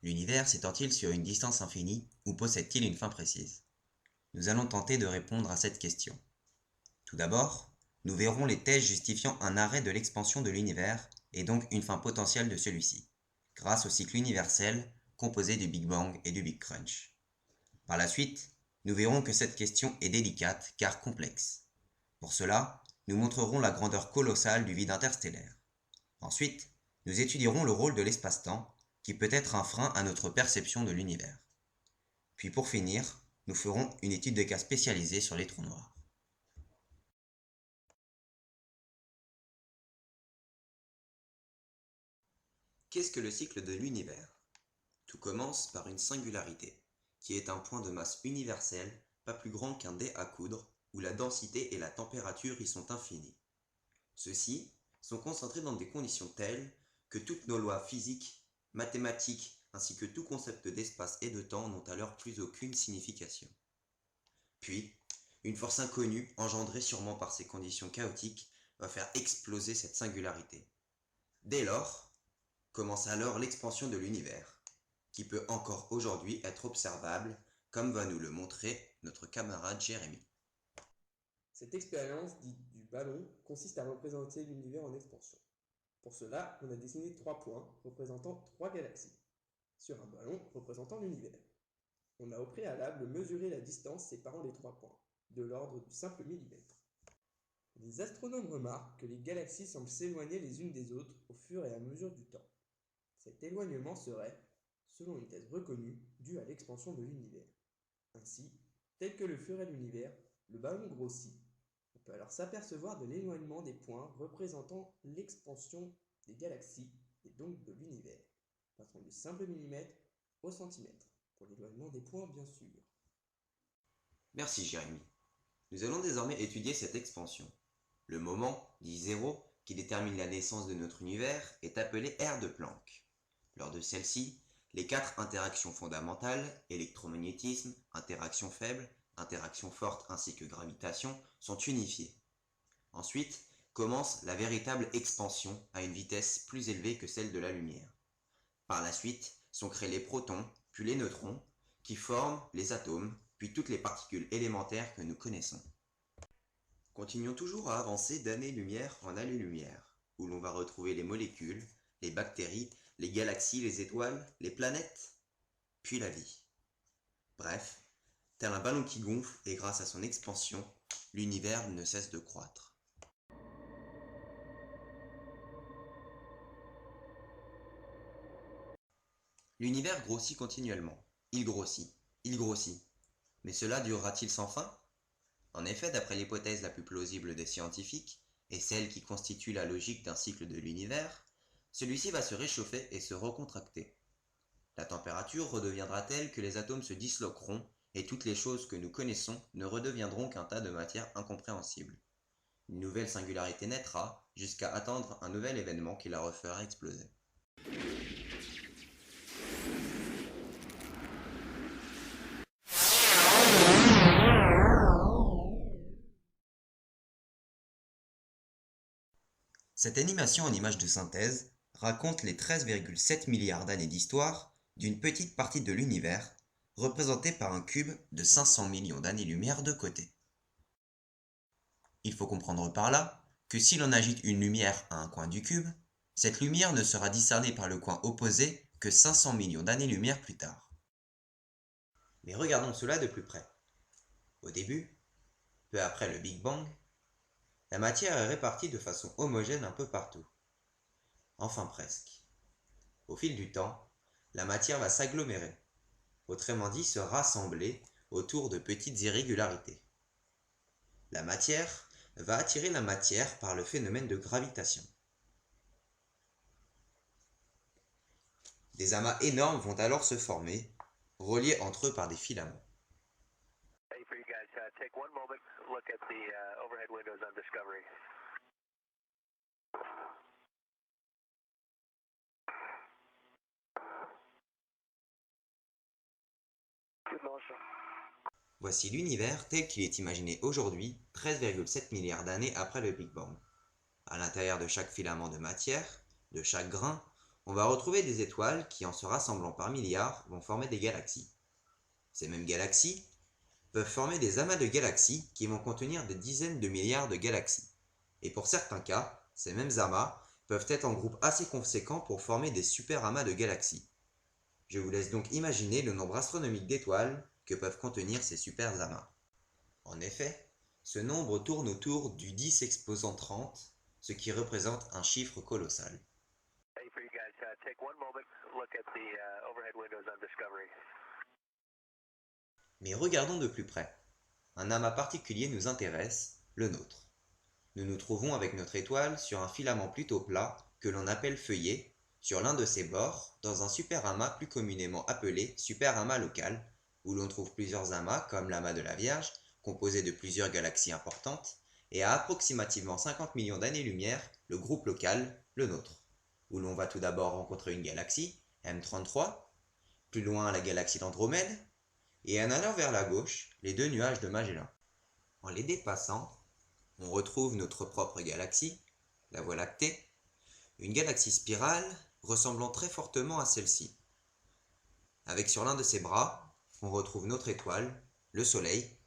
L'univers s'étend-il sur une distance infinie ou possède-t-il une fin précise? Nous allons tenter de répondre à cette question. Tout d'abord, nous verrons les thèses justifiant un arrêt de l'expansion de l'univers et donc une fin potentielle de celui-ci, grâce au cycle universel composé du Big Bang et du Big Crunch. Par la suite, nous verrons que cette question est délicate car complexe. Pour cela, nous montrerons la grandeur colossale du vide interstellaire. Ensuite, nous étudierons le rôle de l'espace-temps, qui peut être un frein à notre perception de l'univers. Puis pour finir, nous ferons une étude de cas spécialisée sur les trous noirs. Qu'est-ce que le cycle de l'univers? Tout commence par une singularité, qui est un point de masse universel, pas plus grand qu'un dé à coudre, où la densité et la température y sont infinies. Ceux-ci sont concentrés dans des conditions telles que toutes nos lois physiques, mathématiques, ainsi que tout concept d'espace et de temps n'ont alors plus aucune signification. Puis, une force inconnue, engendrée sûrement par ces conditions chaotiques, va faire exploser cette singularité. Dès lors, commence alors l'expansion de l'univers, qui peut encore aujourd'hui être observable, comme va nous le montrer notre camarade Jérémy. Cette expérience, dite du ballon, consiste à représenter l'univers en expansion. Pour cela, on a dessiné 3 points représentant 3 galaxies, sur un ballon représentant l'univers. On a au préalable mesuré la distance séparant les 3 points, de l'ordre du simple millimètre. Les astronomes remarquent que les galaxies semblent s'éloigner les unes des autres au fur et à mesure du temps. Cet éloignement serait, selon une thèse reconnue, due à l'expansion de l'univers. Ainsi, tel que le ferait l'univers, le ballon grossit. On peut alors s'apercevoir de l'éloignement des points représentant l'expansion des galaxies et donc de l'univers, passant du simple millimètre au centimètre, pour l'éloignement des points bien sûr. Merci Jérémy. Nous allons désormais étudier cette expansion. Le moment, dit zéro, qui détermine la naissance de notre univers, est appelé ère de Planck. Lors de celle-ci, les 4 interactions fondamentales, électromagnétisme, interaction faible, interaction forte ainsi que gravitation, sont unifiées. Ensuite, commence la véritable expansion à une vitesse plus élevée que celle de la lumière. Par la suite, sont créés les protons, puis les neutrons, qui forment les atomes, puis toutes les particules élémentaires que nous connaissons. Continuons toujours à avancer d'années-lumière en années-lumière, où l'on va retrouver les molécules, les bactéries, les galaxies, les étoiles, les planètes, puis la vie. Bref, tel un ballon qui gonfle et grâce à son expansion, l'univers ne cesse de croître. L'univers grossit continuellement. Il grossit, il grossit. Mais cela durera-t-il sans fin? En effet, d'après l'hypothèse la plus plausible des scientifiques, et celle qui constitue la logique d'un cycle de l'univers, celui-ci va se réchauffer et se recontracter. La température redeviendra telle que les atomes se disloqueront et toutes les choses que nous connaissons ne redeviendront qu'un tas de matière incompréhensible. Une nouvelle singularité naîtra jusqu'à attendre un nouvel événement qui la refera exploser. Cette animation en image de synthèse raconte les 13,7 milliards d'années d'histoire d'une petite partie de l'univers, représentée par un cube de 500 millions d'années-lumière de côté. Il faut comprendre par là que si l'on agite une lumière à un coin du cube, cette lumière ne sera discernée par le coin opposé que 500 millions d'années-lumière plus tard. Mais regardons cela de plus près. Au début, peu après le Big Bang, la matière est répartie de façon homogène un peu partout. Enfin presque. Au fil du temps, la matière va s'agglomérer, autrement dit se rassembler autour de petites irrégularités. La matière va attirer la matière par le phénomène de gravitation. Des amas énormes vont alors se former, reliés entre eux par des filaments. Voici l'univers tel qu'il est imaginé aujourd'hui, 13,7 milliards d'années après le Big Bang. À l'intérieur de chaque filament de matière, de chaque grain, on va retrouver des étoiles qui, en se rassemblant par milliards, vont former des galaxies. Ces mêmes galaxies peuvent former des amas de galaxies qui vont contenir des dizaines de milliards de galaxies. Et pour certains cas, ces mêmes amas peuvent être en groupe assez conséquent pour former des super amas de galaxies. Je vous laisse donc imaginer le nombre astronomique d'étoiles que peuvent contenir ces super amas. En effet, ce nombre tourne autour du 10 exposant 30, ce qui représente un chiffre colossal. Mais regardons de plus près. Un amas particulier nous intéresse, le nôtre. Nous nous trouvons avec notre étoile sur un filament plutôt plat que l'on appelle feuillet, sur l'un de ses bords, dans un superamas plus communément appelé superamas local, où l'on trouve plusieurs amas comme l'amas de la Vierge, composé de plusieurs galaxies importantes, et à approximativement 50 millions d'années-lumière, le groupe local, le nôtre, où l'on va tout d'abord rencontrer une galaxie, M33, plus loin la galaxie d'Andromède, et en allant vers la gauche, les deux nuages de Magellan. En les dépassant, on retrouve notre propre galaxie, la Voie lactée, une galaxie spirale ressemblant très fortement à celle-ci. Avec sur l'un de ses bras, on retrouve notre étoile, le Soleil,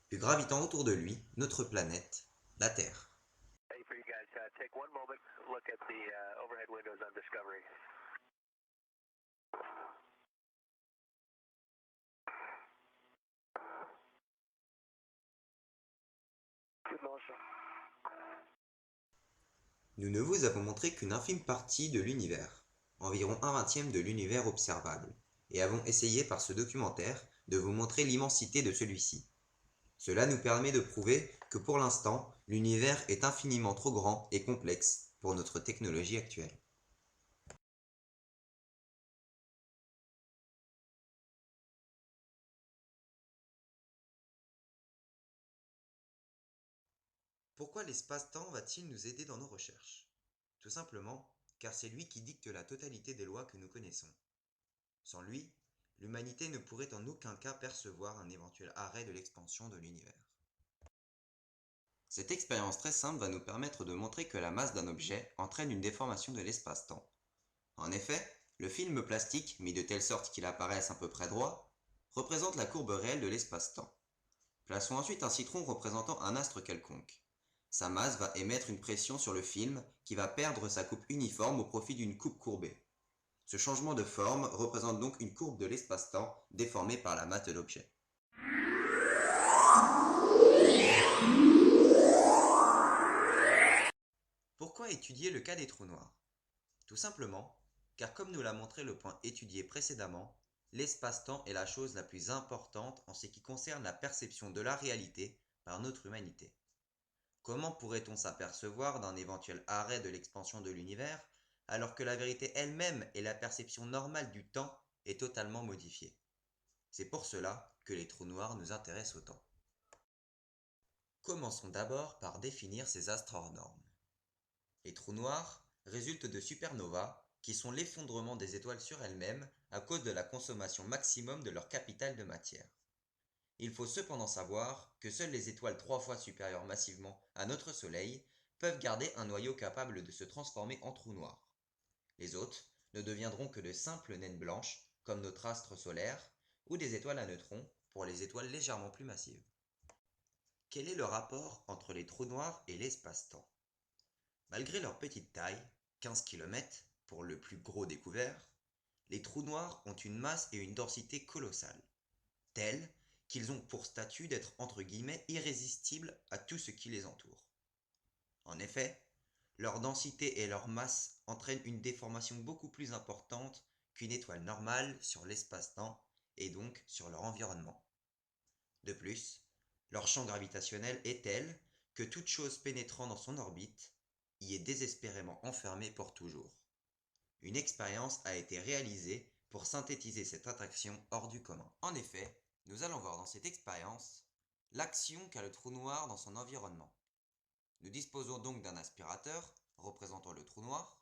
puis gravitant autour de lui, notre planète, la Terre. Nous ne vous avons montré qu'une infime partie de l'univers, environ 1/20 de l'univers observable, et avons essayé par ce documentaire de vous montrer l'immensité de celui-ci. Cela nous permet de prouver que pour l'instant, l'univers est infiniment trop grand et complexe pour notre technologie actuelle. Pourquoi l'espace-temps va-t-il nous aider dans nos recherches? Tout simplement car c'est lui qui dicte la totalité des lois que nous connaissons. Sans lui, l'humanité ne pourrait en aucun cas percevoir un éventuel arrêt de l'expansion de l'univers. Cette expérience très simple va nous permettre de montrer que la masse d'un objet entraîne une déformation de l'espace-temps. En effet, le film plastique, mis de telle sorte qu'il apparaisse à peu près droit, représente la courbe réelle de l'espace-temps. Plaçons ensuite un citron représentant un astre quelconque. Sa masse va émettre une pression sur le film qui va perdre sa coupe uniforme au profit d'une coupe courbée. Ce changement de forme représente donc une courbe de l'espace-temps déformée par la masse de l'objet. Pourquoi étudier le cas des trous noirs? Tout simplement, car comme nous l'a montré le point étudié précédemment, l'espace-temps est la chose la plus importante en ce qui concerne la perception de la réalité par notre humanité. Comment pourrait-on s'apercevoir d'un éventuel arrêt de l'expansion de l'univers alors que la vérité elle-même et la perception normale du temps est totalement modifiée? C'est pour cela que les trous noirs nous intéressent autant. Commençons d'abord par définir ces astres hors normes. Les trous noirs résultent de supernovas qui sont l'effondrement des étoiles sur elles-mêmes à cause de la consommation maximum de leur capital de matière. Il faut cependant savoir que seules les étoiles 3 fois supérieures massivement à notre Soleil peuvent garder un noyau capable de se transformer en trou noir. Les autres ne deviendront que de simples naines blanches, comme notre astre solaire, ou des étoiles à neutrons pour les étoiles légèrement plus massives. Quel est le rapport entre les trous noirs et l'espace-temps? Malgré leur petite taille, 15 km pour le plus gros découvert, les trous noirs ont une masse et une densité colossales, telles qu'ils ont pour statut d'être entre guillemets irrésistibles à tout ce qui les entoure. En effet, leur densité et leur masse entraînent une déformation beaucoup plus importante qu'une étoile normale sur l'espace-temps et donc sur leur environnement. De plus, leur champ gravitationnel est tel que toute chose pénétrant dans son orbite y est désespérément enfermée pour toujours. Une expérience a été réalisée pour synthétiser cette attraction hors du commun. En effet, nous allons voir dans cette expérience l'action qu'a le trou noir dans son environnement. Nous disposons donc d'un aspirateur, représentant le trou noir,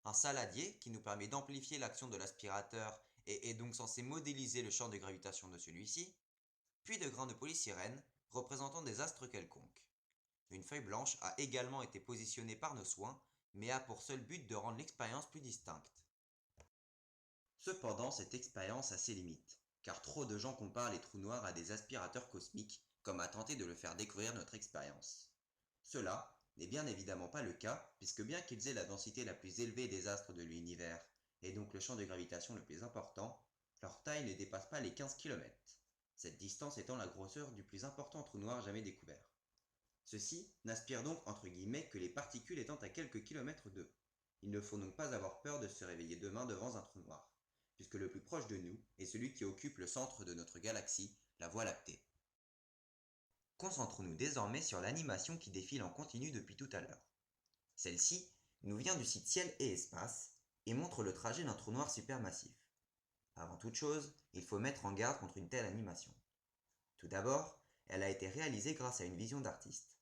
un saladier qui nous permet d'amplifier l'action de l'aspirateur et est donc censé modéliser le champ de gravitation de celui-ci, puis de grains de polysirène représentant des astres quelconques. Une feuille blanche a également été positionnée par nos soins, mais a pour seul but de rendre l'expérience plus distincte. Cependant, cette expérience a ses limites, car trop de gens comparent les trous noirs à des aspirateurs cosmiques, comme a tenté de le faire découvrir notre expérience. Cela n'est bien évidemment pas le cas, puisque bien qu'ils aient la densité la plus élevée des astres de l'univers, et donc le champ de gravitation le plus important, leur taille ne dépasse pas les 15 km, cette distance étant la grosseur du plus important trou noir jamais découvert. Ceci n'aspire donc entre guillemets que les particules étant à quelques kilomètres d'eux. Il ne faut donc pas avoir peur de se réveiller demain devant un trou noir, puisque le plus proche de nous est celui qui occupe le centre de notre galaxie, la Voie lactée. Concentrons-nous désormais sur l'animation qui défile en continu depuis tout à l'heure. Celle-ci nous vient du site Ciel et Espace et montre le trajet d'un trou noir supermassif. Avant toute chose, il faut mettre en garde contre une telle animation. Tout d'abord, elle a été réalisée grâce à une vision d'artiste.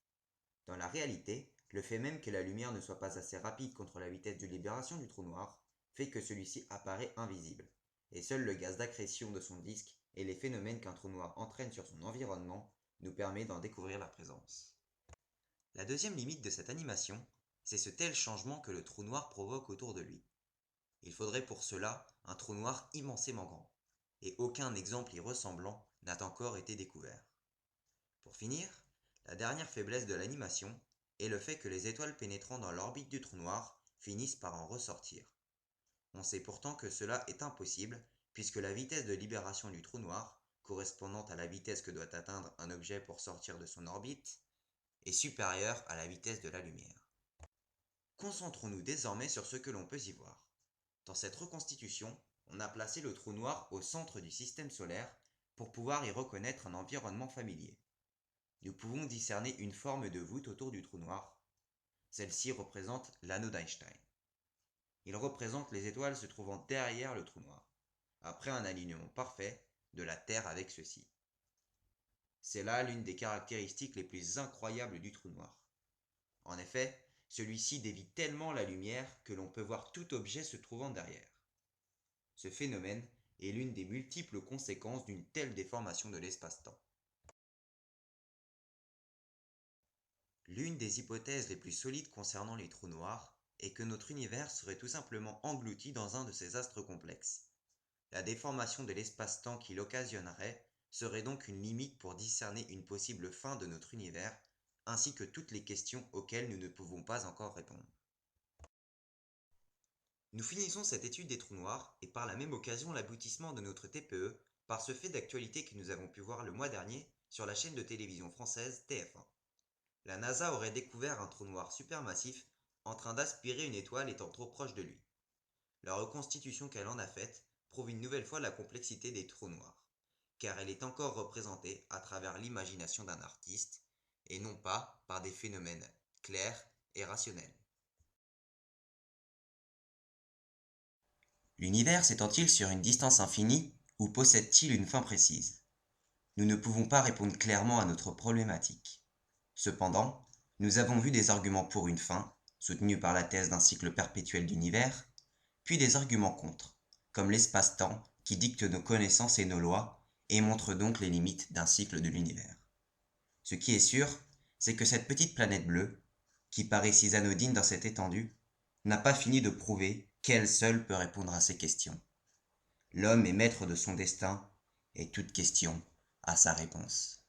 Dans la réalité, le fait même que la lumière ne soit pas assez rapide contre la vitesse de libération du trou noir fait que celui-ci apparaît invisible, et seul le gaz d'accrétion de son disque et les phénomènes qu'un trou noir entraîne sur son environnement nous permet d'en découvrir la présence. La deuxième limite de cette animation, c'est ce tel changement que le trou noir provoque autour de lui. Il faudrait pour cela un trou noir immensément grand, et aucun exemple y ressemblant n'a encore été découvert. Pour finir, la dernière faiblesse de l'animation est le fait que les étoiles pénétrant dans l'orbite du trou noir finissent par en ressortir. On sait pourtant que cela est impossible, puisque la vitesse de libération du trou noir, correspondant à la vitesse que doit atteindre un objet pour sortir de son orbite, est supérieure à la vitesse de la lumière. Concentrons-nous désormais sur ce que l'on peut y voir. Dans cette reconstitution, on a placé le trou noir au centre du système solaire pour pouvoir y reconnaître un environnement familier. Nous pouvons discerner une forme de voûte autour du trou noir. Celle-ci représente l'anneau d'Einstein. Il représente les étoiles se trouvant derrière le trou noir, après un alignement parfait de la Terre avec ceux-ci. C'est là l'une des caractéristiques les plus incroyables du trou noir. En effet, celui-ci dévie tellement la lumière que l'on peut voir tout objet se trouvant derrière. Ce phénomène est l'une des multiples conséquences d'une telle déformation de l'espace-temps. L'une des hypothèses les plus solides concernant les trous noirs est que notre univers serait tout simplement englouti dans un de ces astres complexes. La déformation de l'espace-temps qui l'occasionnerait serait donc une limite pour discerner une possible fin de notre univers, ainsi que toutes les questions auxquelles nous ne pouvons pas encore répondre. Nous finissons cette étude des trous noirs et par la même occasion l'aboutissement de notre TPE par ce fait d'actualité que nous avons pu voir le mois dernier sur la chaîne de télévision française TF1. La NASA aurait découvert un trou noir supermassif en train d'aspirer une étoile étant trop proche de lui. La reconstitution qu'elle en a faite prouve une nouvelle fois la complexité des trous noirs, car elle est encore représentée à travers l'imagination d'un artiste, et non pas par des phénomènes clairs et rationnels. L'univers s'étend-il sur une distance infinie ou possède-t-il une fin précise? Nous ne pouvons pas répondre clairement à notre problématique. Cependant, nous avons vu des arguments pour une fin, soutenus par la thèse d'un cycle perpétuel d'univers, puis des arguments contre, comme l'espace-temps qui dicte nos connaissances et nos lois, et montre donc les limites d'un cycle de l'univers. Ce qui est sûr, c'est que cette petite planète bleue, qui paraît si anodine dans cette étendue, n'a pas fini de prouver qu'elle seule peut répondre à ces questions. L'homme est maître de son destin, et toute question a sa réponse.